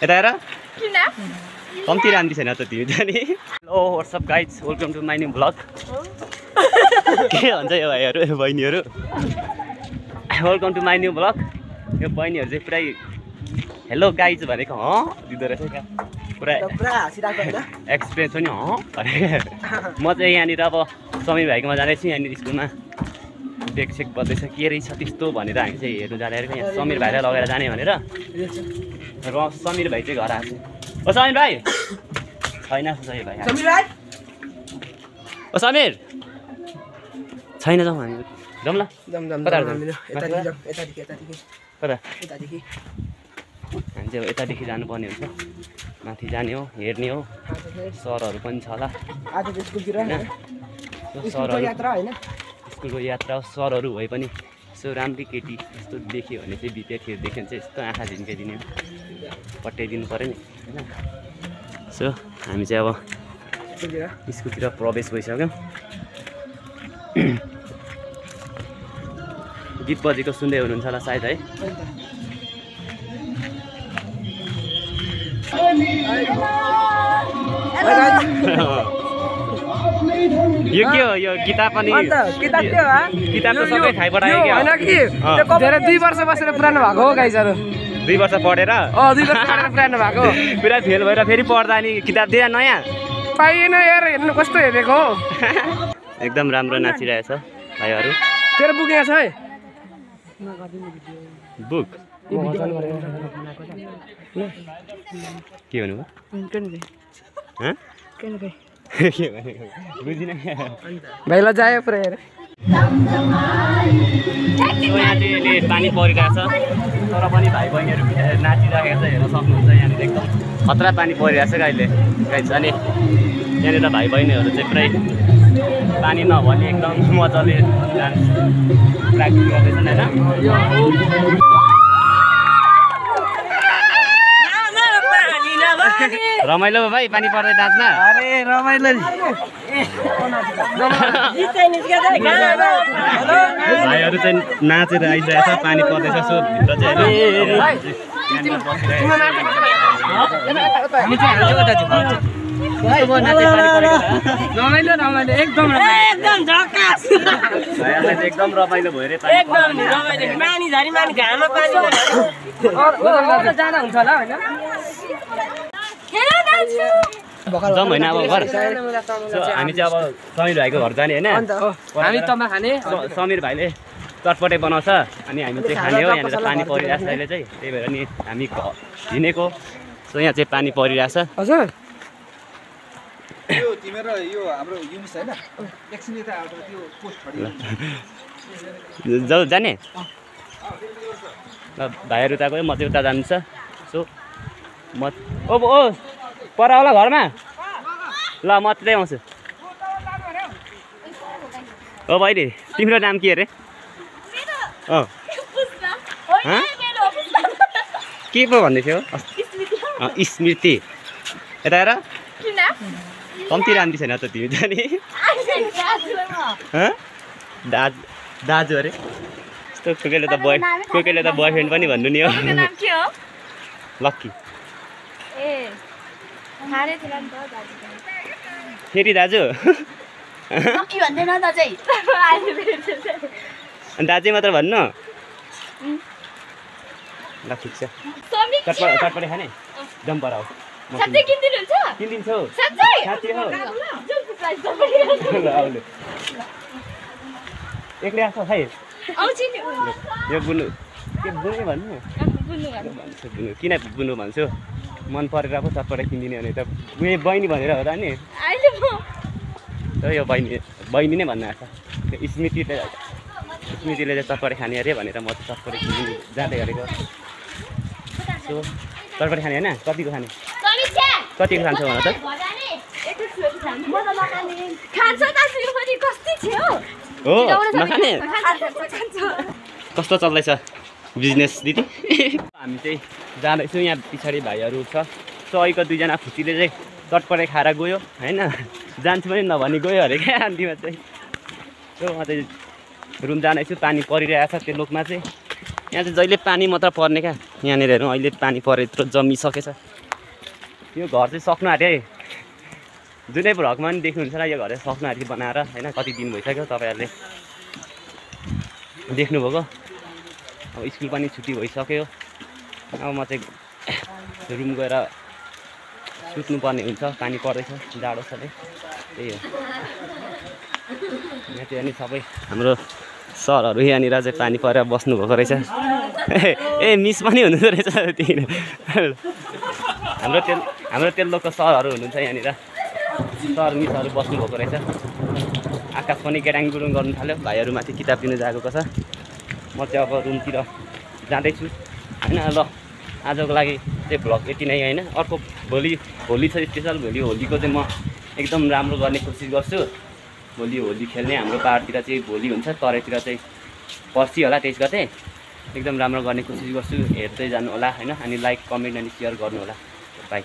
यता हेर कम्ती राम्री छैन त तिमी त नि। Hello what's up guys, welcome to my new vlog. के भन्छ यो भाइहरू बहिनीहरू, welcome to my new vlog. यो बहिनीहरू चाहिँ पुरै हेलो गाइज भनेको दिँदो रहेछ क्या, पुरा एक्सपिरियन्स पनि म चाहिँ यहाँनिर अब समीर भाइकोमा जाँदैछु। यहाँनिर स्कुलमा डेकसेक बज्दैछ के रहेछ त्यस्तो भनेर हामी चाहिँ हेर्नु जाँदाखेरि यहाँ समीर भाइलाई लगेर जाने भनेर। र समीर भाइ चाहिँ घर आएको छ। ओ समीर भाइ छैन, समीर भाइ ओ समीर छैन, जाउँ हामी जाउँ ल। कता हामी चाहिँ यतादेखि जानुपर्ने हुन्छ, माथि जाने हो, हेर्ने हो। सरहरू पनि छ होला स्कुलको यात्रा हो। सरहरू भए पनि यसो राम्री केटी यस्तो देख्यो भने चाहिँ विद्यार्थीहरू देख्यो भने चाहिँ यस्तो आँखा झिन्काइदिने हो, पट्याइदिनु पऱ्यो नि होइन। सो हामी चाहिँ अब स्कुलतिर प्रवेश भइसक्यौँ। गीत बजेको सुन्दै हुनुहुन्छ होला सायद है। यो के हो, यो किताब पनि किताब त सबै खाइपठायो कि होइन कि 2 वर्ष बसेर पुरानो भएको हो गाइजहरू। 2 वर्ष पढेर 2 वर्ष पढेर पुरानो भएको पुरा फेल भएर फेरि पढ्दा नि किताब दिए नयाँ पाइएन यार। हेर्नु कस्तो हेरेको हो। एकदम राम्रो नाचिरहेछ भाइहरू। तेरो बुक यहाँ छ है? बुक के भन्नुभयो? बुझिन भाइलाई जायो पुरै हेर। यहाँ चाहिँ पानी परिरहेछ तर पनि भाइ बहिनीहरू नाचिरहेको छ, हेर्न सक्नुहुन्छ। यहाँनिर एकदम खतरा पानी परिरहेछ अहिले गाइस। अनि यहाँनिर भाइ बहिनीहरू चाहिँ पुरै पानी नभने एकदम मजाले डान्स प्र्याक्टिस गर्दैछन् होइन। रमाइलो भाइ पानी पर्दै नाच्न? अरे रमाइलो भाइहरू चाहिँ नाचेर आइरहेछ, पानी पर्दैछ। सो भित्र चाहिँ एकदम रमाइलो भयो रे। जाउँ होइन अब घर। हामी चाहिँ अब समीर भाइको घर जाने होइन। हामी तमा खाने, समीर भाइले चटपटे बनाउँछ अनि हामी चाहिँ खाने हो। यहाँनिर पानी परिरहेछ अहिले चाहिँ, त्यही भएर नि हामी हिँडेको। सो यहाँ चाहिँ पानी परिरहेछ। हजुर जाऊ जाने ल। भाइहरू उता गयो, म चाहिँ उता जान्छ। सो म ओ पर होला घरमा ल, म त्यतै आउँछु। ओ बहिनी तिम्रो नाम के अरे? के पो भन्दै थियो? स्मृति। यता हेर कम्ती राम्री छैन त तिमी त नि। दाजु अरे यस्तो कोही कोहीले त बोयफ्रेन्ड पनि भन्नु नि हो। लक्की फेरि दाजु दाजु मात्र भन्नु ल। ठिक छ, चटपटे खाने जम्पर आऊ किनिदिन्छौ साँच्चै हो? ल आउनु एक्लै आएको खै यो बुनु के बुनु भन्नु किन बुनु भन्छु? मन परेर पो चटपटे किनिदिने भने त उयो बहिनी भनेर हो त नि। यो बहिनी नै भन्नु आएको छ। स्मृतिले चाहिँ चटपटे खाने अरे भनेर म चाहिँ चटपटे किनिदिनु जाँदै गरेको। सो चटपटे खाने होइन? कतिको खाने? कतिको खान्छौ भन त? हो नखाने? कस्तो चल्दैछ बिजनेस दिदी? हामी चाहिँ जाँदैछौँ, यहाँ पछाडि भाइहरू छ। सो अहिलेको 2जना खुसीले चाहिँ चटपटे खाएर गयो होइन, जान्छु पनि नभनी गयो अरे क्या अन्तिममा चाहिँ। सो म चाहिँ रुम जाँदैछु, पानी परिरहेछ त्यो लोकमा चाहिँ। यहाँ चाहिँ जहिले पानी मात्र पर्ने क्या यहाँनिर हेरौँ अहिले पानी परे यत्रो जमिसकेछ यो घर चाहिँ सक्नु आँट्यो है जुनै भ्लगमा पनि देख्नुहुन्छ र यो घर चाहिँ सक्नु आँट्यो बनाएर होइन कति दिन भइसक्यो तपाईँहरूले देख्नुभएको अब स्कुल पनि छुट्टी भइसक्यो अब म चाहिँ रुम गएर सुत्नुपर्ने हुन्छ पानी पर्दैछ जाडो छ त्यही हो यहाँ चाहिँ अनि सबै हाम्रो सरहरू यहाँनिर चाहिँ पानी परेर बस्नुभएको रहेछ ए मिस पनि हुनुहुँदो रहेछ त्यही हाम्रो तेल्लोको सरहरू हुनुहुन्छ यहाँनिर सर मिसहरू बस्नुभएको रहेछ आकाश पनि केटाङ गुडुङ गर्नु थाल्यो भाइहरू माथि किताब दिनु जाएको छ म चाहिँ अब रुमतिर जाँदैछु होइन ल आजको लागि चाहिँ भ्लग यति नै होइन अर्को भोलि होली छ स्पेसल भोलि होलीको चाहिँ म एकदम राम्रो गर्ने कोसिस गर्छु भोलि होली खेल्ने हाम्रो पाहाडतिर चाहिँ भोलि हुन्छ तराईतिर चाहिँ पर्सि होला 23 गते एकदम राम्रो गर्ने कोसिस गर्छु हेर्दै जानु होला होइन अनि लाइक कमेन्ट अनि सेयर गर्नु होला बाई